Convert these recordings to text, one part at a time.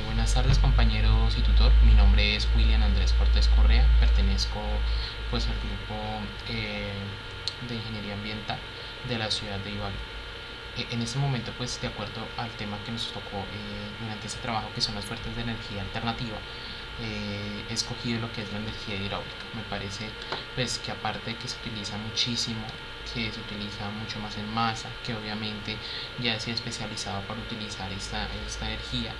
Buenas tardes compañeros y tutor, mi nombre es William Andrés Cortés Correa, pertenezco pues al grupo eh, de Ingeniería Ambiental de la ciudad de Ibagué. En este momento pues de acuerdo al tema que nos tocó durante este trabajo que son las fuentes de energía alternativa, he escogido lo que es la energía hidráulica. Me parece pues que aparte de que se utiliza muchísimo, que se utiliza mucho más en masa, que obviamente ya se ha especializado para utilizar esta energía,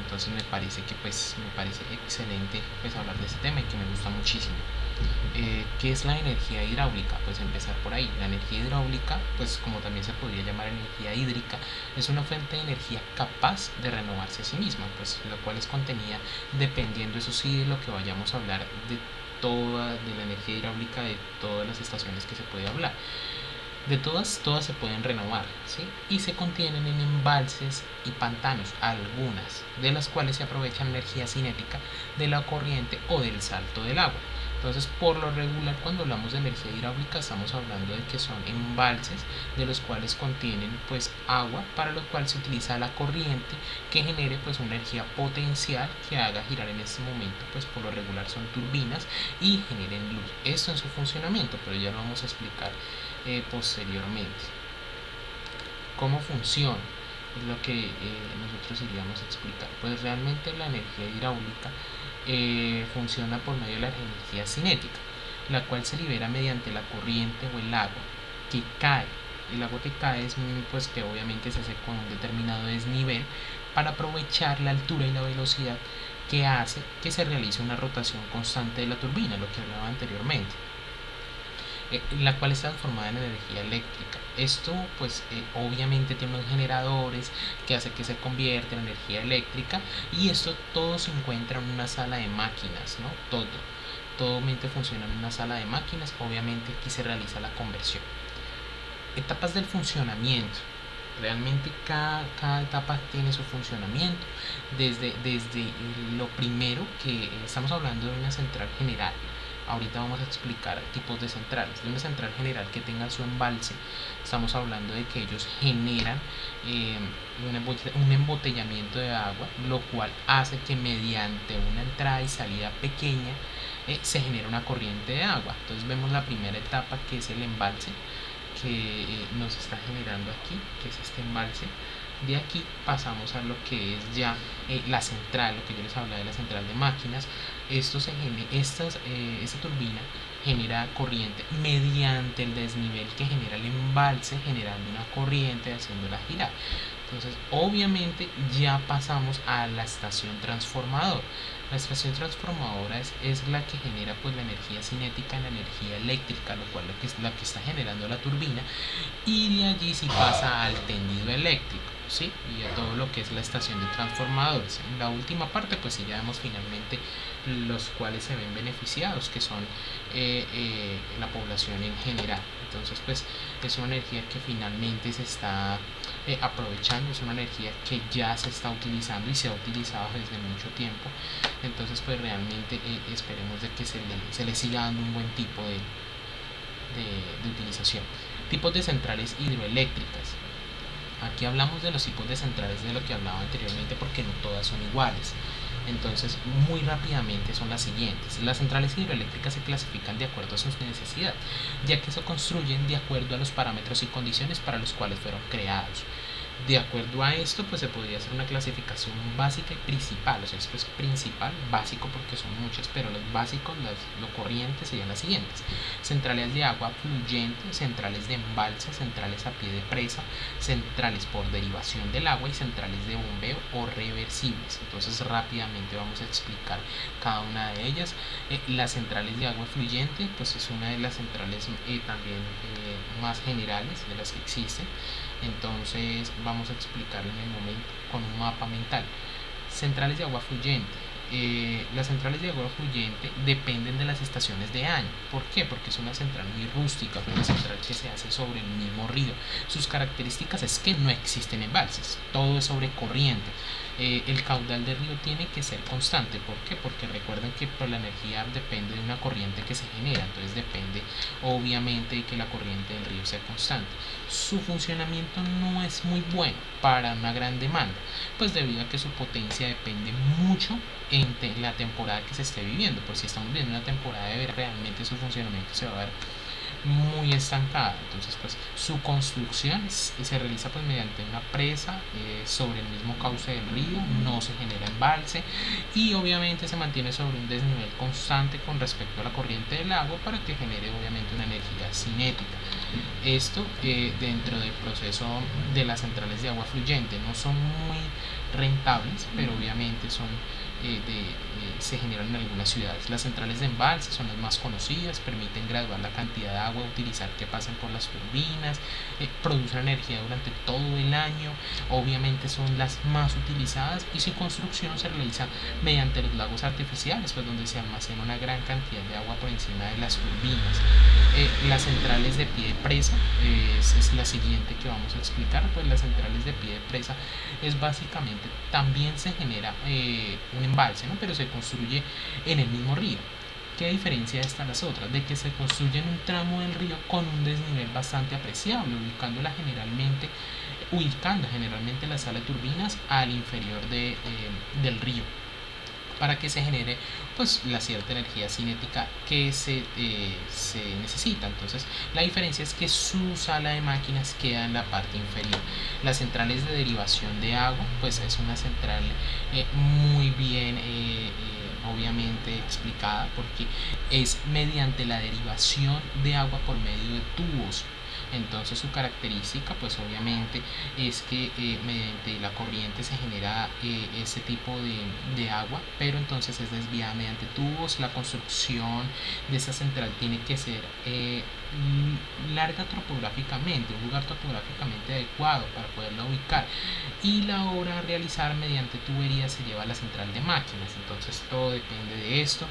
entonces me parece excelente pues hablar de este tema y que me gusta muchísimo. ¿Qué es la energía hidráulica? Pues empezar por ahí. La energía hidráulica, pues como también se podría llamar energía hídrica, es una fuente de energía capaz de renovarse a sí misma, pues la cual es contenida dependiendo, eso sí, de lo que vayamos a hablar de la energía hidráulica, de todas las estaciones que se puede hablar. De todas se pueden renovar, ¿sí? Y se contienen en embalses y pantanos, algunas de las cuales se aprovecha energía cinética de la corriente o del salto del agua. Entonces, por lo regular, cuando hablamos de energía hidráulica, estamos hablando de que son embalses de los cuales contienen pues agua, para lo cual se utiliza la corriente que genere pues una energía potencial que haga girar en este momento, pues por lo regular son turbinas y generen luz. Esto en su funcionamiento, pero ya lo vamos a explicar posteriormente. ¿Cómo funciona? Es lo que nosotros iríamos a explicar. Pues realmente la energía hidráulica funciona por medio de la energía cinética, la cual se libera mediante la corriente o el agua que cae. El agua que cae es pues que obviamente se hace con un determinado desnivel para aprovechar la altura y la velocidad que hace que se realice una rotación constante de la turbina, lo que hablaba anteriormente, la cual está transformada en energía eléctrica. Esto pues obviamente tiene unos generadores que hace que se convierta en energía eléctrica, y esto todo se encuentra en una sala de máquinas, ¿no? Todo mente funciona en una sala de máquinas. Obviamente aquí se realiza la conversión. Etapas del funcionamiento. Realmente cada etapa tiene su funcionamiento. Desde lo primero, que estamos hablando de una central general. Ahorita vamos a explicar tipos de centrales. De una central general que tenga su embalse, estamos hablando de que ellos generan eh, un embotellamiento de agua, lo cual hace que mediante una entrada y salida pequeña se genere una corriente de agua. Entonces vemos la primera etapa, que es el embalse, que nos está generando aquí, que es este embalse. De aquí pasamos a lo que es ya la central, lo que yo les hablaba de la central de máquinas. Esta turbina genera corriente mediante el desnivel que genera el embalse, generando una corriente, haciéndola girar. Entonces obviamente ya pasamos a la estación transformadora. La estación transformadora es la que genera pues la energía cinética en la energía eléctrica, lo cual es la que está generando la turbina, y de allí sí pasa al tendido eléctrico, ¿sí? Y a todo lo que es la estación de transformadores. En la última parte pues sí ya vemos finalmente los cuales se ven beneficiados, que son la población en general. Entonces pues es una energía que finalmente se está aprovechando, es una energía que ya se está utilizando y se ha utilizado desde mucho tiempo. Entonces pues realmente esperemos de que se le siga dando un buen tipo de utilización. Tipos de centrales hidroeléctricas. Aquí hablamos de los tipos de centrales, de lo que hablaba anteriormente, porque no todas son iguales. Entonces, muy rápidamente son las siguientes. Las centrales hidroeléctricas se clasifican de acuerdo a sus necesidades, ya que se construyen de acuerdo a los parámetros y condiciones para los cuales fueron creados. De acuerdo a esto, pues se podría hacer una clasificación básica y principal. O sea, esto es principal, básico porque son muchas, pero los básicos, lo corriente, serían las siguientes: centrales de agua fluyente, centrales de embalse, centrales a pie de presa, centrales por derivación del agua y centrales de bombeo o reversibles. Entonces rápidamente vamos a explicar cada una de ellas. Las centrales de agua fluyente pues es una de las centrales también más generales de las que existen. Entonces vamos a explicarlo en el momento con un mapa mental. Centrales de agua fluyente. Las centrales de agua fluyente dependen de las estaciones de año. ¿Por qué? Porque es una central muy rústica, una central que se hace sobre el mismo río. Sus características es que no existen embalses, todo es sobre corriente. El caudal del río tiene que ser constante. ¿Por qué? Porque recuerden que pues, la energía depende de una corriente que se genera, entonces depende obviamente de que la corriente del río sea constante. Su funcionamiento no es muy bueno para una gran demanda, pues debido a que su potencia depende mucho en la temporada que se esté viviendo. Por si estamos viviendo una temporada de verano, realmente su funcionamiento se va a ver muy estancada. Entonces pues su construcción se realiza pues mediante una presa sobre el mismo cauce del río, no se genera embalse y obviamente se mantiene sobre un desnivel constante con respecto a la corriente del agua para que genere obviamente una energía cinética. Esto dentro del proceso de las centrales de agua fluyente no son muy rentables, pero obviamente son se generan en algunas ciudades. Las centrales de embalse son las más conocidas, permiten graduar la cantidad de agua a utilizar que pasen por las turbinas, producen energía durante todo el año, obviamente son las más utilizadas y su construcción se realiza mediante los lagos artificiales, pues donde se almacena una gran cantidad de agua por encima de las turbinas. Las centrales de pie de presa es la siguiente que vamos a explicar. Pues las centrales de pie de presa es básicamente también se genera un embalse, ¿no? Pero se construye en el mismo río. ¿Qué diferencia esta a las otras? De que se construye en un tramo del río con un desnivel bastante apreciable, ubicando generalmente la sala de turbinas al inferior del río, para que se genere pues la cierta energía cinética que se necesita. Entonces la diferencia es que su sala de máquinas queda en la parte inferior. Las centrales de derivación de agua pues es una central muy bien obviamente explicada, porque es mediante la derivación de agua por medio de tubos. Entonces su característica pues obviamente es que mediante la corriente se genera ese tipo de agua, pero entonces es desviada mediante tubos. La construcción de esa central tiene que ser larga topográficamente, un lugar topográficamente adecuado para poderla ubicar, y la obra a realizar mediante tuberías se lleva a la central de máquinas. Entonces todo depende de esto.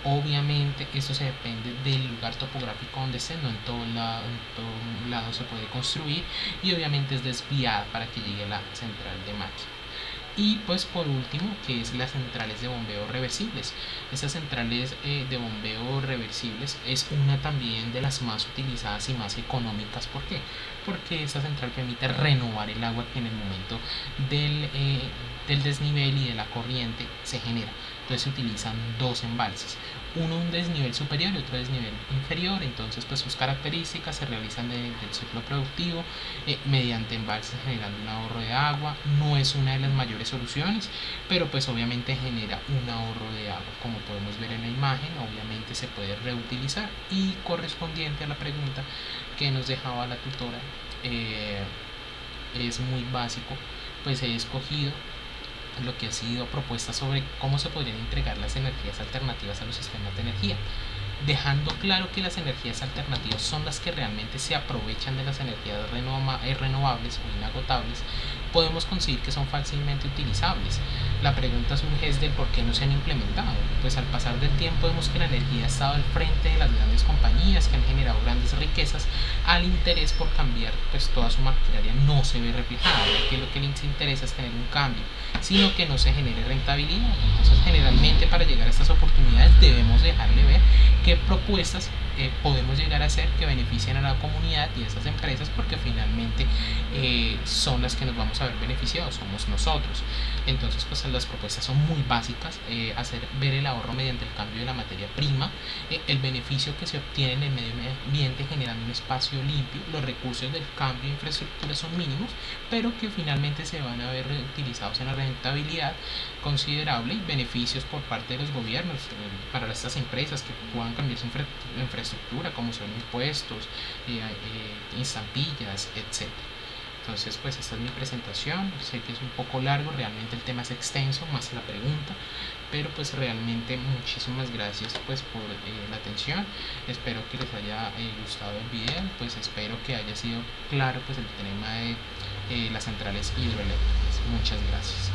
Obviamente esto se depende del lugar topográfico donde esté, no en todo lado se puede construir, y obviamente es desviada para que llegue a la central de máquinas. Y pues por último, que es las centrales de bombeo reversibles. Estas centrales de bombeo reversibles es una también de las más utilizadas y más económicas. ¿Por qué? Porque esta central permite renovar el agua que en el momento del desnivel y de la corriente se genera. Entonces se utilizan dos embalses, uno un desnivel superior y otro desnivel inferior. Entonces pues sus características se realizan del ciclo productivo mediante embalses, generando un ahorro de agua. No es una de las mayores soluciones, pero pues obviamente genera un ahorro de agua, como podemos ver en la imagen. Obviamente se puede reutilizar. Y correspondiente a la pregunta que nos dejaba la tutora, es muy básico, pues he escogido lo que ha sido propuesta sobre cómo se podrían entregar las energías alternativas a los sistemas de energía, dejando claro que las energías alternativas son las que realmente se aprovechan de las energías renovables o inagotables. Podemos conseguir que son fácilmente utilizables. La pregunta surge es del por qué no se han implementado. Pues al pasar del tiempo vemos que la energía ha estado al frente de las grandes compañías que han generado grandes riquezas. Al interés por cambiar pues toda su maquinaria no se ve reflejada, ya que lo que les interesa es tener un cambio, sino que no se genere rentabilidad. Entonces generalmente para llegar a estas oportunidades debemos dejarle ver qué propuestas podemos llegar a hacer que beneficien a la comunidad y a esas empresas, porque finalmente son las que nos vamos a ver beneficiados, somos nosotros. Entonces pues las propuestas son muy básicas: hacer ver el ahorro mediante el cambio de la materia prima, el beneficio que se obtiene en el medio ambiente generando un espacio limpio. Los recursos del cambio de infraestructura son mínimos, pero que finalmente se van a ver utilizados en la rentabilidad considerable, y beneficios por parte de los gobiernos para estas empresas que puedan cambiar su infraestructura, como son impuestos, estampillas, etc. Entonces pues esta es mi presentación. Sé que es un poco largo, realmente el tema es extenso, más la pregunta, pero pues realmente muchísimas gracias pues por la atención. Espero que les haya gustado el video. Pues espero que haya sido claro pues el tema de las centrales hidroeléctricas. Muchas gracias.